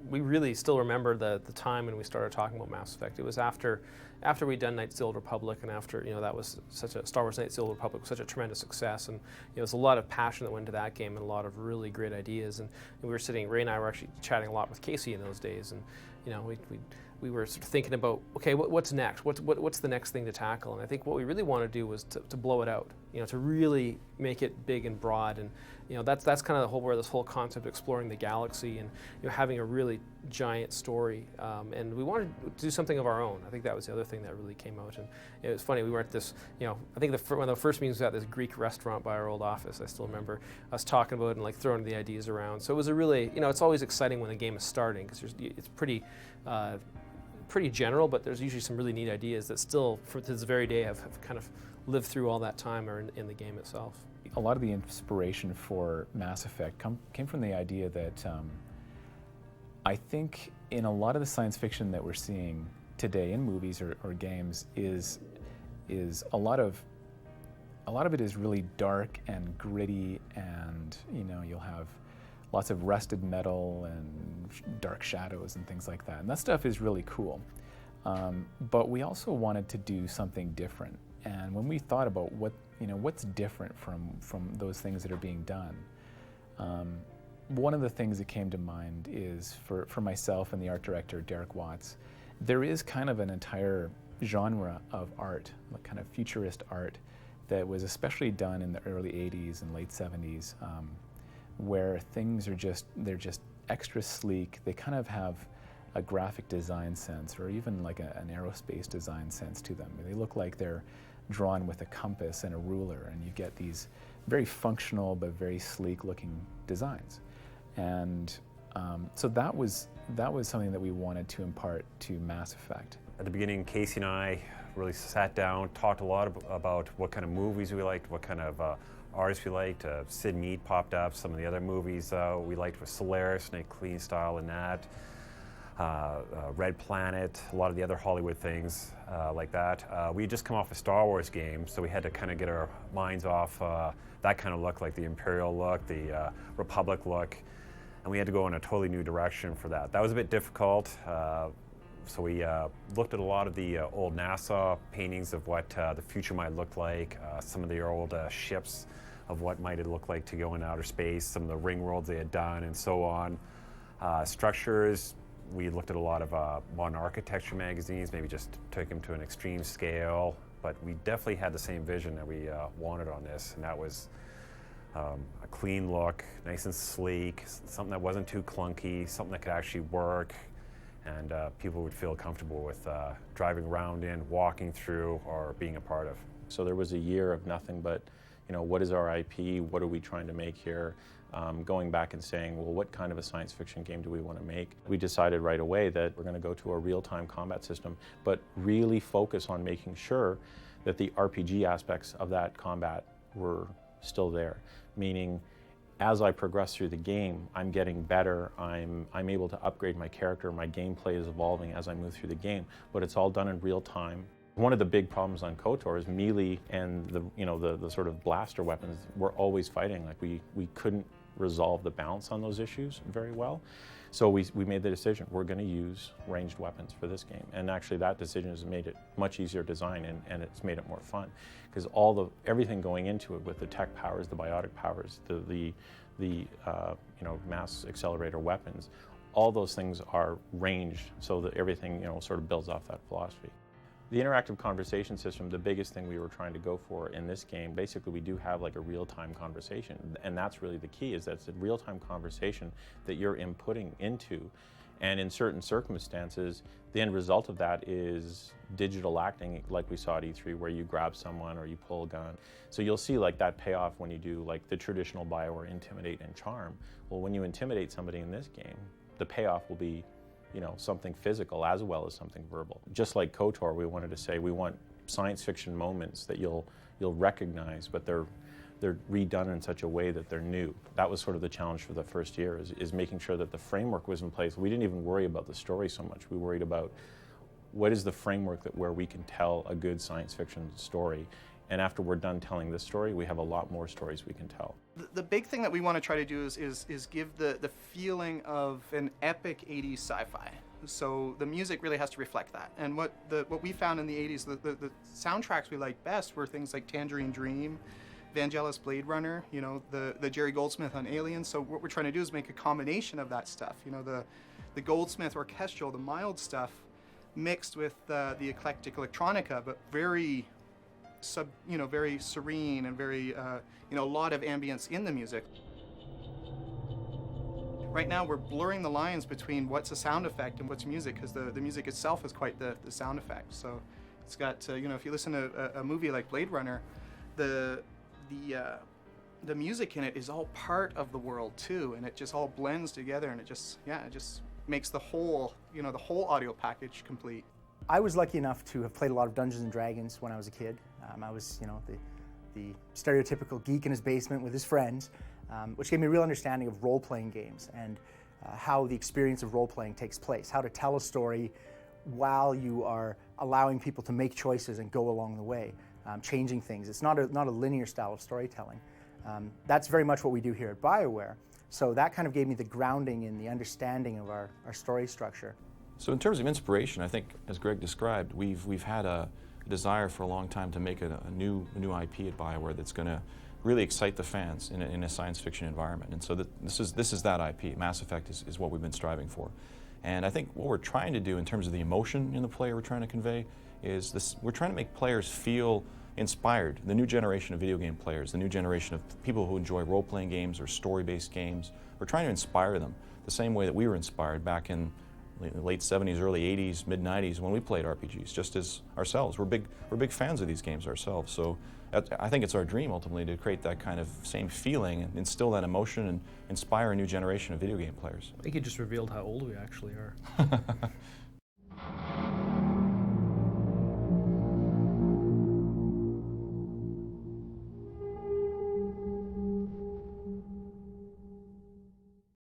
we really still remember the time when we started talking about Mass Effect. It was after we'd done Knights of the Old Republic, and after that was such a Star Wars Knights of the Old Republic was such a tremendous success, and there's a lot of passion that went into that game and a lot of really great ideas. And we were sitting, Ray and I were actually chatting a lot with Casey in those days, and we were sort of thinking about, okay, what's next? What's the next thing to tackle? And I think what we really want to do was to blow it out, to really make it big and broad. And that's kind of where this whole concept of exploring the galaxy and having a really giant story. And we wanted to do something of our own. I think that was the other thing that really came out. And it was funny. We were at this, I think one of the first meetings was at this Greek restaurant by our old office. I still remember us talking about it and like throwing the ideas around. So it was a really, it's always exciting when the game is starting because it's pretty general, but there's usually some really neat ideas that still, to this very day, have kind of lived through all that time or in the game itself. A lot of the inspiration for Mass Effect came from the idea that I think in a lot of the science fiction that we're seeing today in movies or games is a lot of it is really dark and gritty, and you'll have lots of rusted metal and dark shadows and things like that. And that stuff is really cool. But we also wanted to do something different. And when we thought about what's different from those things that are being done, one of the things that came to mind is for myself and the art director, Derek Watts, there is kind of an entire genre of art, like kind of futurist art, that was especially done in the early 80s and late 70s, where things they're just extra sleek. They kind of have a graphic design sense, or even like an aerospace design sense to them. They look like they're drawn with a compass and a ruler, and you get these very functional but very sleek looking designs. And so that was something that we wanted to impart to Mass Effect. At the beginning, Casey and I really sat down, talked a lot about what kind of movies we liked, what kind of artists we liked. Sid Mead popped up. Some of the other movies we liked was Solaris, Nick Clean Style and that. Red Planet, a lot of the other Hollywood things like that. We had just come off a Star Wars game, so we had to kind of get our minds off that kind of look, like the Imperial look, the Republic look, and we had to go in a totally new direction for that. That was a bit difficult. So we looked at a lot of the old NASA paintings of what the future might look like, some of the old ships of what might it look like to go in outer space, some of the ring worlds they had done, and so on. Structures, we looked at a lot of modern architecture magazines, maybe just took them to an extreme scale, but we definitely had the same vision that we wanted on this, and that was a clean look, nice and sleek, something that wasn't too clunky, something that could actually work, and people would feel comfortable with driving around in, walking through, or being a part of. So there was a year of nothing but, what is our IP? What are we trying to make here? Going back and saying, well, what kind of a science fiction game do we want to make? We decided right away that we're going to go to a real-time combat system, but really focus on making sure that the RPG aspects of that combat were still there. Meaning, as I progress through the game, I'm getting better, I'm able to upgrade my character, my gameplay is evolving as I move through the game, but it's all done in real time. One of the big problems on KOTOR is melee and the sort of blaster weapons were always fighting. Like we couldn't resolve the balance on those issues very well. So we made the decision, we're going to use ranged weapons for this game. And actually that decision has made it much easier to design, and it's made it more fun. Because everything going into it with the tech powers, the biotic powers, the mass accelerator weapons, all those things are ranged so that everything sort of builds off that philosophy. The interactive conversation system, the biggest thing we were trying to go for in this game, basically we do have like a real-time conversation, and that's really the key, is that it's a real-time conversation that you're inputting into, and in certain circumstances, the end result of that is digital acting, like we saw at E3, where you grab someone or you pull a gun. So you'll see like that payoff when you do like the traditional BioWare intimidate and charm. Well, when you intimidate somebody in this game, the payoff will be something physical as well as something verbal. Just like KOTOR, we wanted to say we want science fiction moments that you'll recognize, but they're redone in such a way that they're new. That was sort of the challenge for the first year, is making sure that the framework was in place. We didn't even worry about the story so much. We worried about what is the framework where we can tell a good science fiction story And after we're done telling this story, we have a lot more stories we can tell. The big thing that we want to try to do is give the feeling of an epic 80s sci-fi. So the music really has to reflect that. And what we found in the 80s, the soundtracks we liked best were things like Tangerine Dream, Vangelis Blade Runner, you know, the Jerry Goldsmith on Aliens. So what we're trying to do is make a combination of that stuff. You know, the Goldsmith orchestral, the mild stuff, mixed with the eclectic electronica, but very very serene and very, a lot of ambience in the music. Right now we're blurring the lines between what's a sound effect and what's music, because the music itself is quite the sound effect. So it's got, if you listen to a movie like Blade Runner, the music in it is all part of the world too, and it just all blends together, and it just makes the whole, the whole audio package complete. I was lucky enough to have played a lot of Dungeons and Dragons when I was a kid. I was, the stereotypical geek in his basement with his friends, which gave me a real understanding of role-playing games and how the experience of role-playing takes place, how to tell a story while you are allowing people to make choices and go along the way, changing things. It's not a linear style of storytelling. That's very much what we do here at BioWare. So that kind of gave me the grounding in the understanding of our story structure. So in terms of inspiration, I think, as Greg described, we've had a desire for a long time to make a new IP at BioWare that's going to really excite the fans in a science fiction environment. And so this is that IP. Mass Effect is what we've been striving for. And I think what we're trying to do in terms of the emotion in the player we're trying to convey is this: we're trying to make players feel inspired. The new generation of video game players, the new generation of people who enjoy role-playing games or story-based games, we're trying to inspire them the same way that we were inspired back in the late 70s, early 80s, mid 90s when we played RPGs, just as ourselves. We're big fans of these games ourselves. So I think it's our dream ultimately to create that kind of same feeling and instill that emotion and inspire a new generation of video game players. I think you just revealed how old we actually are.